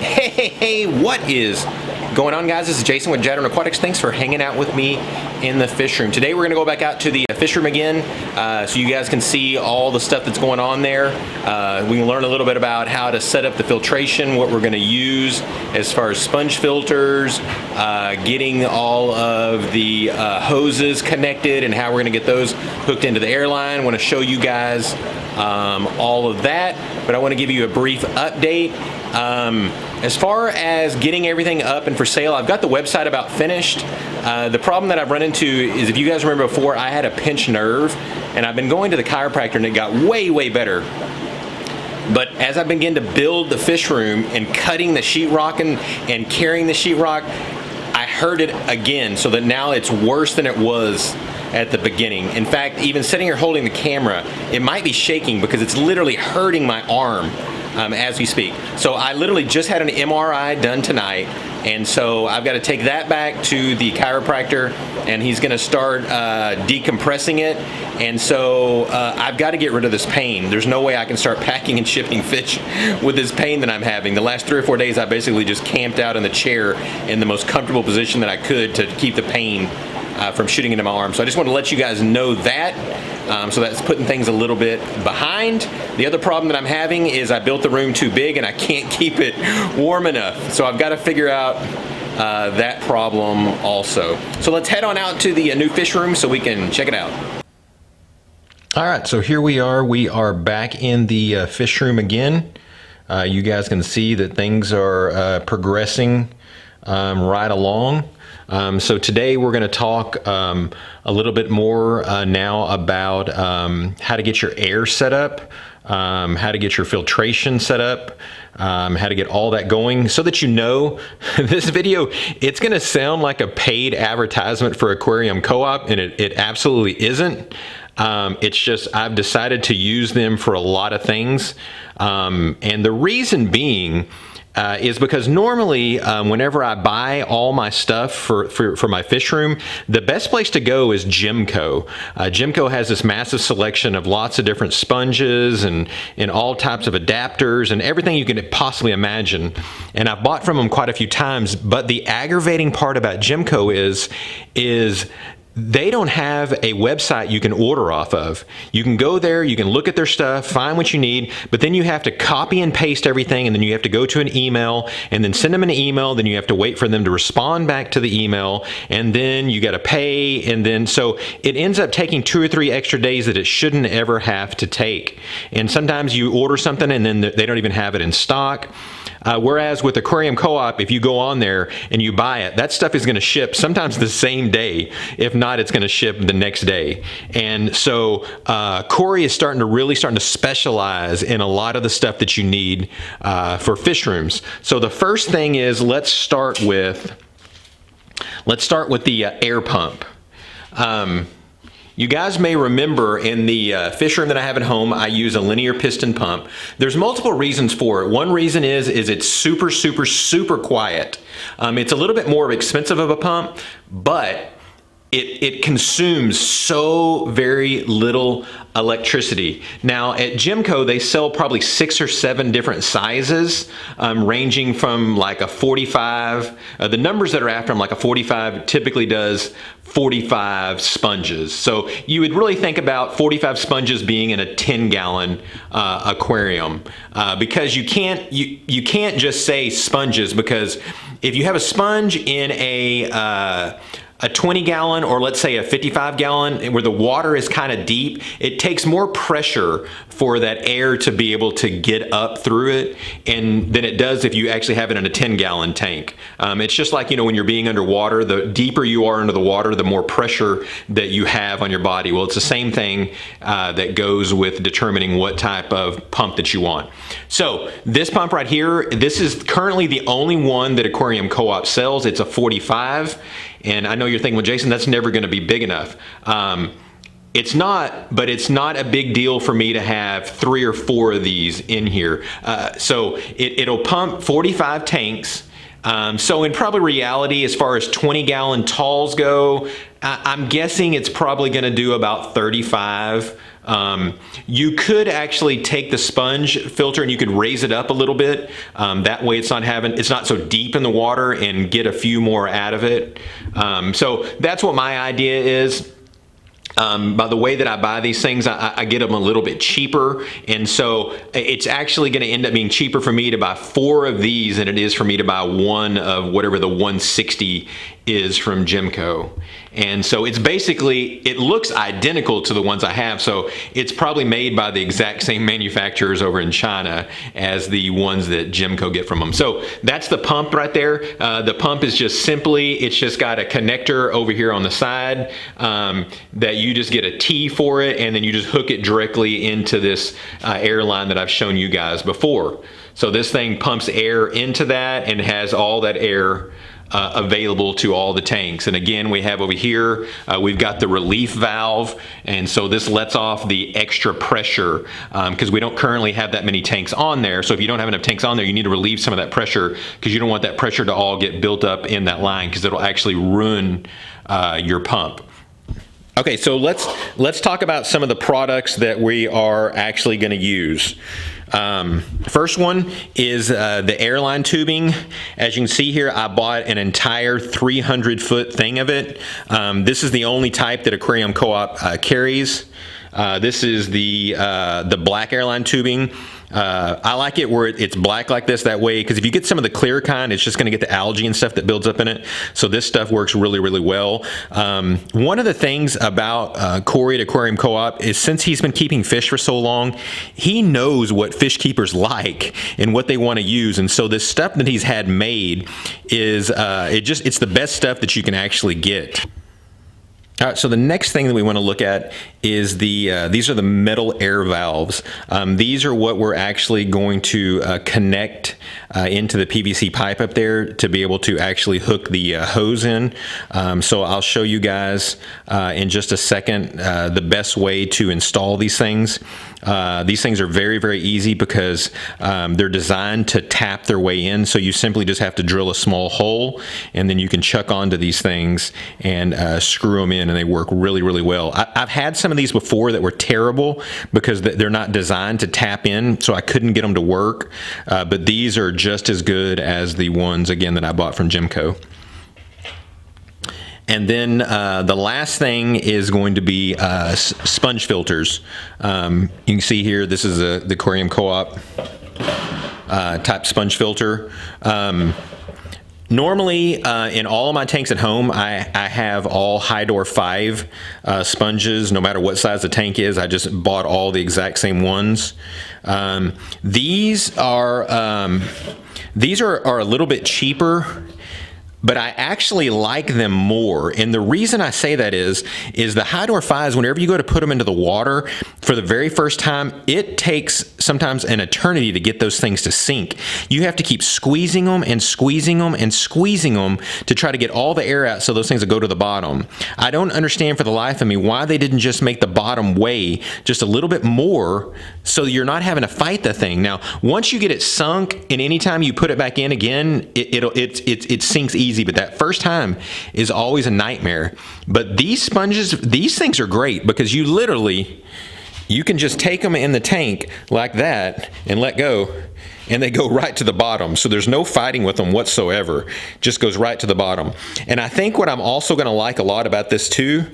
Hey, what is going on, guys? This is Jason with Jadren Aquatics. Thanks for hanging out with me in the fish room. Today we're gonna go back out to the fish room again so you guys can see all the stuff that's going on there. We can learn a little bit about how to set up the filtration, what we're gonna use as far as sponge filters, getting all of the hoses connected and how we're gonna get those hooked into the airline. I wanna show you guys all of that, but I wanna give you a brief update. As far as getting everything up and for sale, I've got the website about finished. The problem that I've run into is, if you guys remember before, I had a pinched nerve and I've been going to the chiropractor and it got way better. But as I begin to build the fish room and cutting the sheetrock and carrying the sheetrock, I hurt it again, so that now it's worse than it was at the beginning. In fact, even sitting here holding the camera, it might be shaking because it's literally hurting my arm as we speak. So I literally just had an MRI done tonight, and so I've got to take that back to the chiropractor and he's going to start decompressing it. And so I've got to get rid of this pain. There's no way I can start packing and shipping fish with this pain that I'm having. The last 3 or 4 days I basically just camped out in the chair in the most comfortable position that I could to keep the pain from shooting into my arm. So I just want to let you guys know that. So that's putting things a little bit behind. The other problem that I'm having is I built the room too big and I can't keep it warm enough. So I've got to figure out that problem also. So let's head on out to the new fish room so we can check it out. All right, so here we are. We are back in the fish room again. You guys can see that things are progressing right along. So today we're going to talk a little bit more now about how to get your air set up, how to get your filtration set up, how to get all that going, so that you know this video, it's going to sound like a paid advertisement for Aquarium Co-op, and it absolutely isn't. It's just I've decided to use them for a lot of things, and the reason being is because normally whenever I buy all my stuff for my fish room, the best place to go is Gemco. Gemco has this massive selection of lots of different sponges and all types of adapters and everything you can possibly imagine. And I've bought from them quite a few times, but the aggravating part about Gemco is they don't have a website you can order off of. You can go there, you can look at their stuff, find what you need, but then you have to copy and paste everything, and then you have to go to an email and then send them an email, then you have to wait for them to respond back to the email, and then you got to pay, and then so it ends up taking 2 or 3 extra days that it shouldn't ever have to take. And sometimes you order something and then they don't even have it in stock. Whereas with Aquarium Co-op, if you go on there and you buy it, that stuff is going to ship sometimes the same day. If not, it's going to ship the next day. And so Corey is really starting to specialize in a lot of the stuff that you need for fish rooms. So the first thing is, let's start with the air pump. You guys may remember in the fish room that I have at home, I use a linear piston pump. There's multiple reasons for it. One reason is it's super quiet. It's a little bit more expensive of a pump, but it consumes so very little electricity. Now at Gemco, they sell probably 6 or 7 different sizes, ranging from like a 45, the numbers that are after them, like a 45 typically does 45 sponges. So you would really think about 45 sponges being in a 10-gallon aquarium, because you can't just say sponges, because if you have a sponge in a 20-gallon, or let's say a 55-gallon, where the water is kind of deep, it takes more pressure for that air to be able to get up through it than it does if you actually have it in a 10-gallon tank. It's just like, when you're being underwater, the deeper you are under the water, the more pressure that you have on your body. Well, it's the same thing that goes with determining what type of pump that you want. So this pump right here, this is currently the only one that Aquarium Co-op sells. It's a 45. And I know you're thinking, well, Jason, that's never going to be big enough. It's not, but it's not a big deal for me to have 3 or 4 of these in here. So it'll pump 45 tanks. So in probably reality, as far as 20-gallon talls go, I'm guessing it's probably going to do about 35 You could actually take the sponge filter and you could raise it up a little bit. That way it's not so deep in the water, and get a few more out of it. So that's what my idea is. By the way that I buy these things, I get them a little bit cheaper, and so it's actually going to end up being cheaper for me to buy 4 of these than it is for me to buy one of whatever the 160 is from Gemco. And so it's basically, it looks identical to the ones I have, so it's probably made by the exact same manufacturers over in China as the ones that Gemco get from them. So that's the pump right there. The pump is just simply, it's just got a connector over here on the side that you just get a T for it, and then you just hook it directly into this air line that I've shown you guys before. So this thing pumps air into that and has all that air available to all the tanks. And again, we have over here, we've got the relief valve, and so this lets off the extra pressure because we don't currently have that many tanks on there. So if you don't have enough tanks on there, you need to relieve some of that pressure, because you don't want that pressure to all get built up in that line, because it'll actually ruin your pump. Okay, so let's talk about some of the products that we are actually going to use. First one is the airline tubing. As you can see here, I bought an entire 300-foot thing of it. This is the only type that Aquarium Co-op carries. This is the black airline tubing. I like it where it's black like this, that way, because if you get some of the clear kind, it's just going to get the algae and stuff that builds up in it. So this stuff works really, really well. One of the things about Corey at Aquarium Co-op is, since he's been keeping fish for so long, he knows what fish keepers like and what they want to use. And so this stuff that he's had made is it's the best stuff that you can actually get. All right, so the next thing that we want to look at is these are the metal air valves. These are what we're actually going to connect into the PVC pipe up there to be able to actually hook the hose in. So I'll show you guys in just a second the best way to install these things. These things are very, very easy because they're designed to tap their way in. So you simply just have to drill a small hole, and then you can chuck onto these things and screw them in, and they work really, really well. I've had some of these before that were terrible because they're not designed to tap in, so I couldn't get them to work. But these are just as good as the ones, again, that I bought from Gemco. And then the last thing is going to be sponge filters. You can see here, this is the Aquarium Co-op type sponge filter. Normally, in all of my tanks at home, I have all Hydor 5 sponges, no matter what size the tank is. I just bought all the exact same ones. These are a little bit cheaper, but I actually like them more. And the reason I say that is the Hydor 5s, whenever you go to put them into the water for the very first time, it takes sometimes an eternity to get those things to sink. You have to keep squeezing them and squeezing them and squeezing them to try to get all the air out so those things will go to the bottom. I don't understand for the life of me why they didn't just make the bottom weigh just a little bit more so you're not having to fight the thing. Now, once you get it sunk, and anytime you put it back in again, it sinks easy. But that first time is always a nightmare. But these sponges, these things are great because you can just take them in the tank like that and let go, and they go right to the bottom. So there's no fighting with them whatsoever. Just goes right to the bottom. And I think what I'm also going to like a lot about this too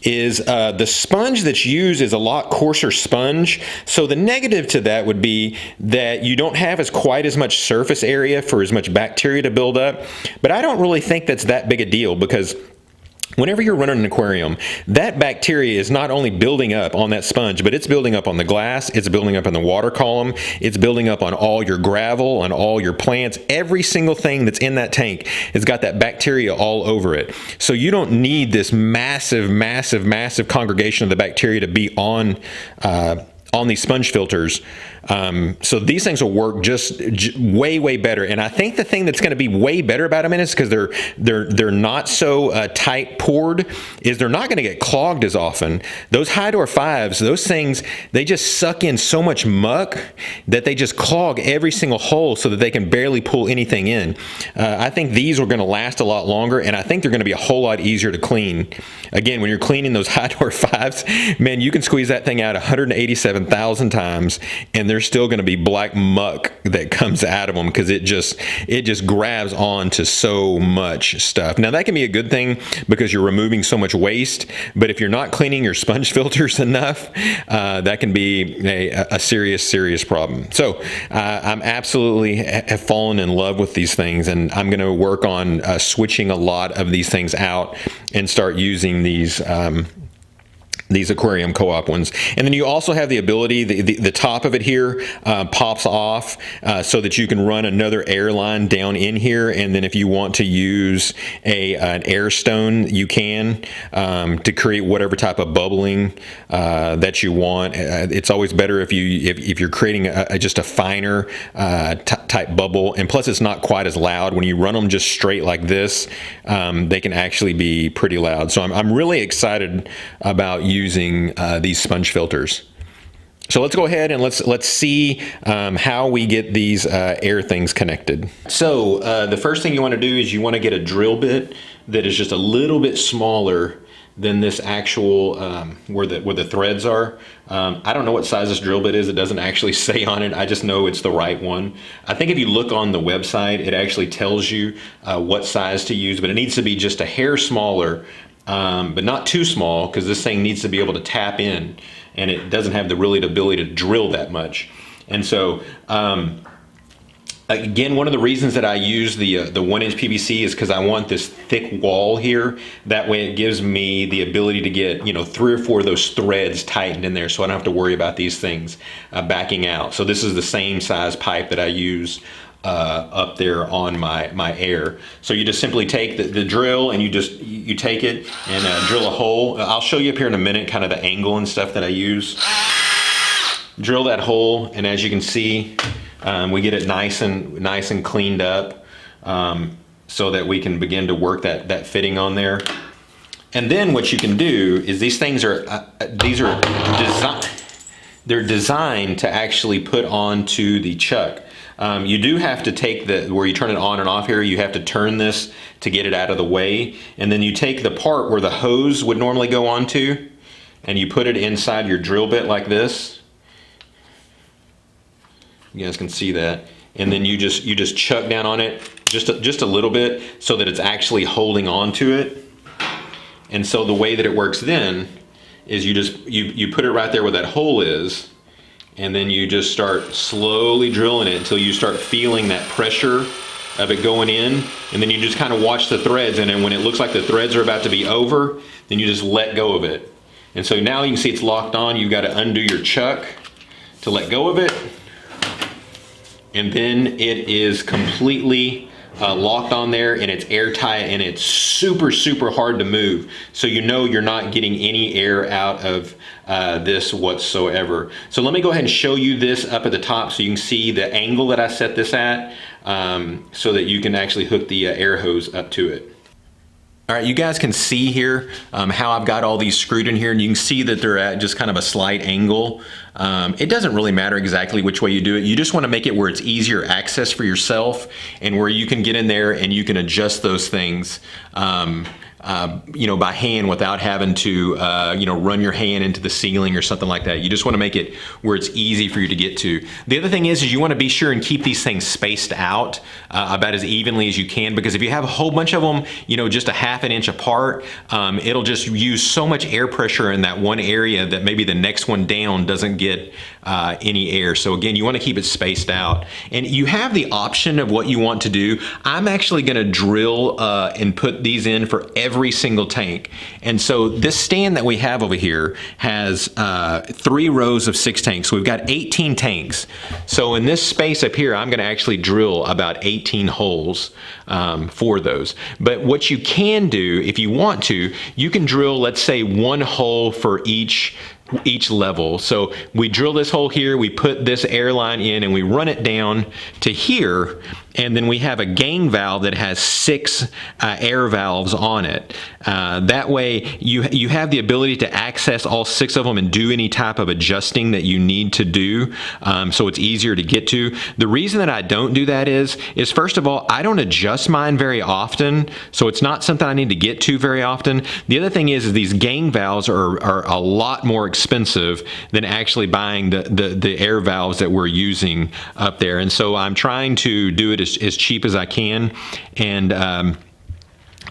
is the sponge that's used is a lot coarser sponge. So the negative to that would be that you don't have quite as much surface area for as much bacteria to build up. But I don't really think that's that big a deal, because whenever you're running an aquarium, that bacteria is not only building up on that sponge, but it's building up on the glass, it's building up in the water column, it's building up on all your gravel, on all your plants. Every single thing that's in that tank has got that bacteria all over it. So you don't need this massive, massive, massive congregation of the bacteria to be on on these sponge filters. So these things will work just way better. And I think the thing that's going to be way better about them is because they're not so tight poured, is they're not going to get clogged as often. Those high door 5s, those things, they just suck in so much muck that they just clog every single hole so that they can barely pull anything in. I think these are going to last a lot longer, and I think they're going to be a whole lot easier to clean. Again, when you're cleaning those high door 5s, man, you can squeeze that thing out 187,000 times, and there's still going to be black muck that comes out of them because it just grabs on to so much stuff. Now that can be a good thing because you're removing so much waste, but if you're not cleaning your sponge filters enough, that can be a serious problem. So I'm absolutely have fallen in love with these things, and I'm going to work on switching a lot of these things out and start using these Aquarium Co-op ones. And then you also have the ability, the top of it here pops off so that you can run another air line down in here, and then if you want to use an air stone, you can to create whatever type of bubbling that you want. It's always better if you're creating just a finer type bubble, and plus it's not quite as loud. When you run them just straight like this, they can actually be pretty loud. So I'm really excited about using these sponge filters. So let's go ahead and let's see how we get these air things connected. So the first thing you want to do is you want to get a drill bit that is just a little bit smaller than this actual where the threads are. I don't know what size this drill bit is. It doesn't actually say on it. I just know it's the right one. I think if you look on the website, it actually tells you what size to use, but it needs to be just a hair smaller, but not too small, because this thing needs to be able to tap in, and it doesn't have the ability to drill that much. And so again, one of the reasons that I use the 1-inch PVC is because I want this thick wall here. That way it gives me the ability to get 3 or 4 of those threads tightened in there, so I don't have to worry about these things backing out. So this is the same size pipe that I use up there on my air. So you just simply take the drill, and you take it and drill a hole. I'll show you up here in a minute kind of the angle and stuff that I use. Drill that hole, and as you can see, we get it nice and cleaned up, so that we can begin to work that fitting on there. And then what you can do is these things are they're designed to actually put onto the chuck. You do have to take where you turn it on and off here, you have to turn this to get it out of the way. And then you take the part where the hose would normally go onto, and you put it inside your drill bit like this. You guys can see that. And then you just chuck down on it just a little bit so that it's actually holding on to it. And so the way that it works then is you put it right there where that hole is, and then you just start slowly drilling it until you start feeling that pressure of it going in, and then you just kind of watch the threads, and then when it looks like the threads are about to be over, then you just let go of it. And so now you can see it's locked on. You've got to undo your chuck to let go of it, and then it is completely locked on there, and it's airtight, and it's super hard to move, so you're not getting any air out of this whatsoever. So let me go ahead and show you this up at the top so you can see the angle that I set this at, so that you can actually hook the air hose up to it. All right, you guys can see here how I've got all these screwed in here, and you can see that they're at just kind of a slight angle. It doesn't really matter exactly which way you do it. You just want to make it where it's easier access for yourself, and where you can get in there and you can adjust those things by hand without having to run your hand into the ceiling or something like that. You just want to make it where it's easy for you to get to. The other thing is you want to be sure and keep these things spaced out about as evenly as you can, because if you have a whole bunch of them, just a ½ inch apart, it'll just use so much air pressure in that one area that maybe the next one down doesn't get any air. So again, you want to keep it spaced out. And you have the option of what you want to do. I'm actually going to drill and put these in for every single tank. And so this stand that we have over here has 3 rows of 6 tanks. So we've got 18 tanks. So in this space up here, I'm going to actually drill about 18 holes for those. But what you can do, if you want to, you can drill, let's say, 1 hole for each each level. So we drill this hole here, we put this air line in, and we run it down to here, and then we have a gang valve that has 6 air valves on it. That way you have the ability to access all 6 of them and do any type of adjusting that you need to do, so it's easier to get to. The reason that I don't do that is first of all, I don't adjust mine very often, so it's not something I need to get to very often. The other thing is these gang valves are a lot more expensive than actually buying the air valves that we're using up there, and so I'm trying to do it as cheap as I can, and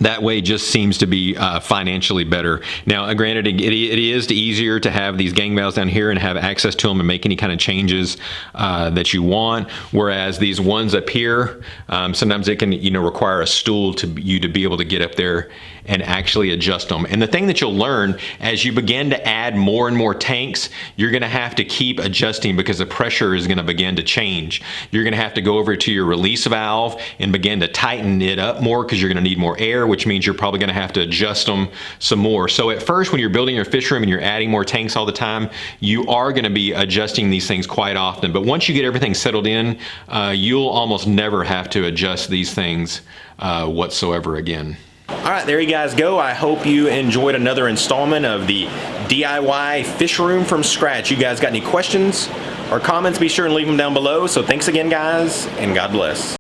that way just seems to be financially better. Now, granted, it is easier to have these gang valves down here and have access to them and make any kind of changes that you want, whereas these ones up here, sometimes it can require a stool to be able to get up there and actually adjust them. And the thing that you'll learn as you begin to add more and more tanks, you're going to have to keep adjusting because the pressure is going to begin to change. You're going to have to go over to your release valve and begin to tighten it up more because you're going to need more air, which means you're probably going to have to adjust them some more. So at first, when you're building your fish room and you're adding more tanks all the time, you are going to be adjusting these things quite often. But once you get everything settled in, you'll almost never have to adjust these things whatsoever again. All right, there you guys go. I hope you enjoyed another installment of the DIY fish room from scratch. You guys got any questions or comments, be sure and leave them down below. So thanks again, guys, and God bless.